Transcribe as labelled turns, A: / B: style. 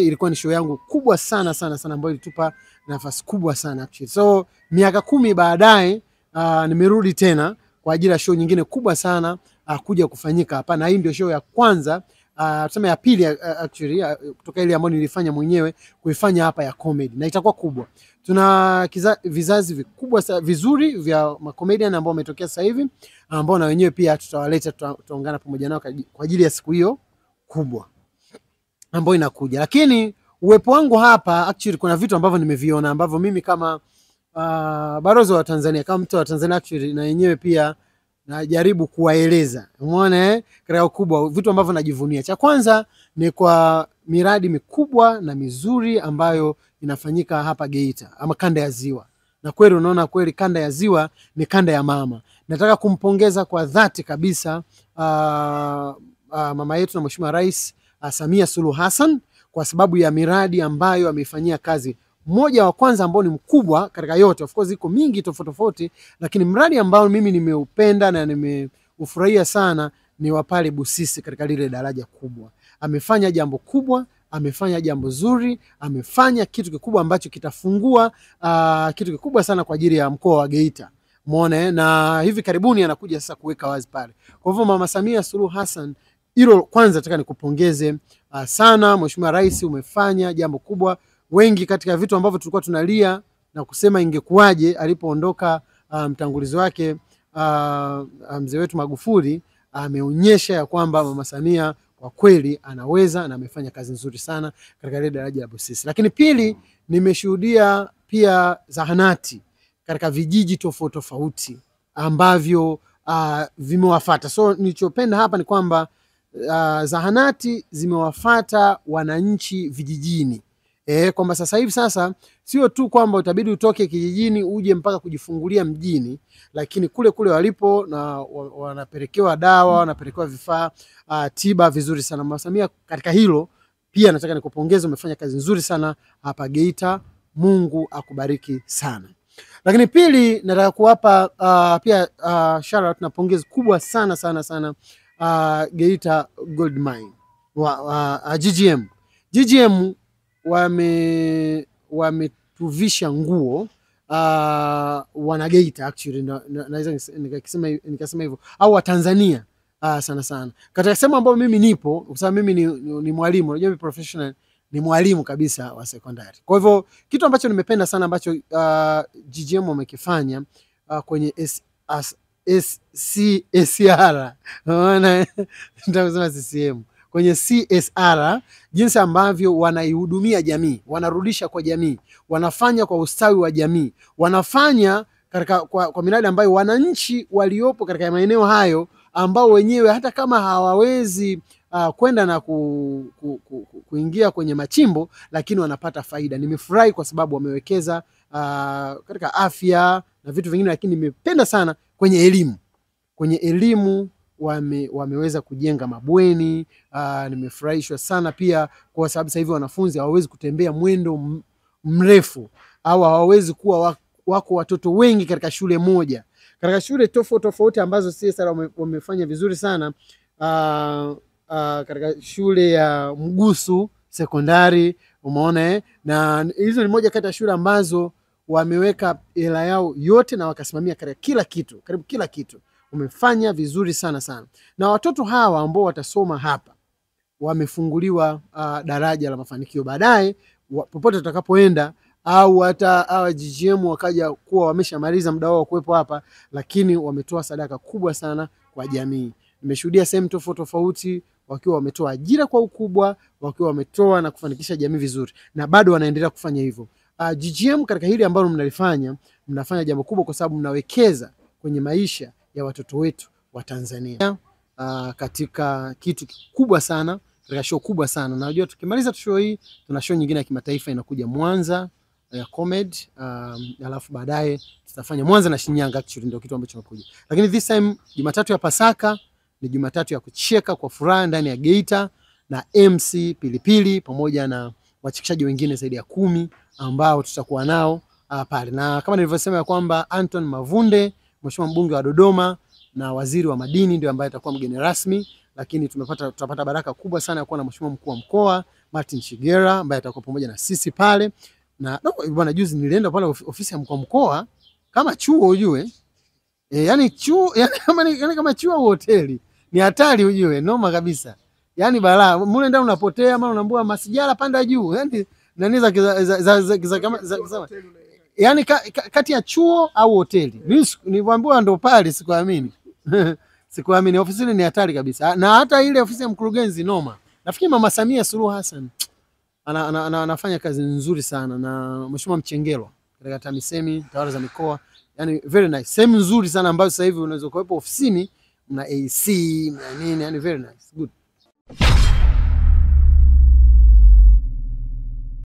A: ilikuwa ni show yangu kubwa sana sana sana ambayo ilitupa nafasi kubwa sana actually. So miaka 10 baadaye nimerudi tena kwa ajili ya show nyingine kubwa sana kuja kufanyika hapa, na hii ndio show ya kwanza tuseme ya pili actually kutoka ile ambayo nilifanya mwenyewe kuifanya hapa ya comedy, na itakuwa kubwa. Tuna vizazi vikubwa vizuri vya comedian ambao wametokea sasa hivi, ambao na wenyewe pia tutawaleta, tutaungana pamoja nao kwa ajili ya siku hiyo kubwa ambayo inakuja. Lakini uwepo wangu hapa actually kuna vitu ambavyo nimeviona ambavyo mimi kama balozi wa Tanzania, kama mtu wa Tanzania actually, na yenyewe pia najaribu kuwaeleza. Umeona katika ukubwa vitu ambavyo najivunia. Cha kwanza ni kwa miradi mikubwa na mizuri ambayo inafanyika hapa Geita ama kanda ya Ziwa. Na kweli unaona kweli kanda ya Ziwa ni kanda ya mama. Nataka kumpongeza kwa dhati kabisa mama yetu na Mheshimiwa Rais Samia Suluhu Hassan kwa sababu ya miradi ambayo ameifanyia kazi. Mmoja wa kwanza ambao ni mkubwa katika yote, of course iko mingi tofauti, lakini mradi ambao mimi nimeupenda na nimeufurahia sana ni wa pale Busisi katika lile daraja kubwa. Amefanya jambo kubwa, amefanya jambo zuri, amefanya kitu kikubwa ambacho kitafungua kitu kikubwa sana kwa ajili ya mkoa wa Geita. Umeona, na hivi karibuni anakuja sasa kuweka wazi pale. Kwa hivyo Mama Samia Suluhu Hassan, hilo kwanza nataka nikupongeze sana. Mheshimiwa Rais, umefanya jambo kubwa. Wengi katika vitu ambavyo tulikuwa tunalia na kusema ingekuwaje alipoondoka mtangulizi wake mzee wetu Magufuli, ameonyesha ya kwamba Mama Samia kwa kweli anaweza na amefanya kazi nzuri sana katika ile daraja la Busisi. Lakini pili, nimeshuhudia pia zahanati katika vijiji tofauti ambavyo vimewafuata. So nilichopenda hapa ni kwamba zahanati zimewafuata wananchi vijijini. Kwamba sasa hivi sasa sio tu kwamba utabidi utoke kijijini uje mpaka kujifungulia mjini, lakini kule walipo na wanapelekewa dawa, wanapelekewa vifaa tiba vizuri sana. Mama Samia katika hilo pia nataka nikupongeze, umefanya kazi nzuri sana hapa Geita. Mungu akubariki sana. Lakini pili, nataka kuwapa pia shout out na pongezi kubwa sana Geita Gold Mine GGM. GGM wametuvisha nguo wana Geita actually, naweza nikasema hivyo, au wa Tanzania sana katika sehemu ambayo mimi nipo, kwa sababu mimi ni mwalimu. Unajua mimi professional ni mwalimu kabisa wa sekondari. Kwa hivyo kitu ambacho nimependa sana ambacho GGM wamekifanya kwenye CSR, unaona nitasema CCM, kwenye CSR, jinsi ambavyo wanaihudumia jamii, wanarudisha kwa jamii, wanafanya kwa ustawi wa jamii, wanafanya katika kwa miradi ambayo wananchi waliopo katika maeneo hayo ambao wenyewe hata kama hawawezi kwenda na kuingia kwenye machimbo, lakini wanapata faida. Nimefurahi kwa sababu wamewekeza katika afya na vitu vingine, lakini nimependa sana kwenye elimu. Kwenye elimu wameweza kujenga mabweni. Nimefurahishwa sana pia kwa sababu sasa hivi wanafunzi hawawezi kutembea mwendo mrefu, au hawawezi kuwa wako watoto wengi katika shule moja. Katika shule tofauti ambazo CSR wamefanya vizuri sana, katika shule ya Mgusu sekondari, umeona na hizo ni moja kati ya shule ambazo wameweka hela yao yote na wakasimamia katika kila kitu, karibu kila kitu. Umefanya vizuri sana. Na watoto hawa ambao watasoma hapa wamefunguliwa daraja la mafanikio baadaye popote tutakapoenda, au hata GGM wakaja kuwa wameshamaliza muda wao kuwepo hapa, lakini wametoa sadaka kubwa sana kwa jamii. Nimeshuhudia sehemu tofauti wakiwa wametoa ajira kwa ukubwa, wakiwa wametoa na kufanikisha jamii vizuri, na bado wanaendelea kufanya hivyo. GGM katika hili ambalo mnalifanya, mnafanya jambo kubwa kwa sababu mnawekeza kwenye maisha ya watoto wetu wa Tanzania katika kitu kikubwa sana, katika show kubwa sana. Najua tukimaliza show hii tuna show nyingine ya kimataifa inakuja Mwanza ya comedy, alafu baadaye tutafanya Mwanza na Shinyanga, actually ndio kitu ambacho kinakuja. Lakini this time Jumatatu ya Pasaka ni Jumatatu ya kucheka kwa furaha ndani ya Geita, na MC Pilipili pamoja na wachekeshaji wengine zaidi ya 10 ambao tutakuwa nao pale. Na kama nilivyosema ya kwamba Anton Mavunde, Mheshimiwa mbunge wa Dodoma na waziri wa madini, ndio ambaye atakuwa mgeni rasmi, lakini tutapata baraka kubwa sana ya kuwa na Mheshimiwa mkuu wa mkoa Martin Shigera ambaye atakuwa pamoja na sisi pale. Na bwana, juzi nilienda pale ofisi ya mkoa kama chuo ujue. Yani chuo yani kama chuo au hoteli. Ni hatari ujue, noma kabisa. Yani balaa, mule ndani unapotea ama unaambua masijala panda juu. Yani nani za kama yani kati ya chuo au hoteli. Mimi niliambiwa ndo pale, sikuamini. Sikuamini, ofisini ni hatari kabisa. Na hata ile ofisi ya mkurugenzi noma. Nafikiri Mama Samia Suluhu Hassan anafanya kazi nzuri sana, na Mheshimiwa Mchengerwa katika TAMISEMI, tawala za mikoa. Yani very nice. Sehemu nzuri sana ambayo sasa hivi unaweza kuwepo ofisini mna AC, mna nini, yani very nice. Good.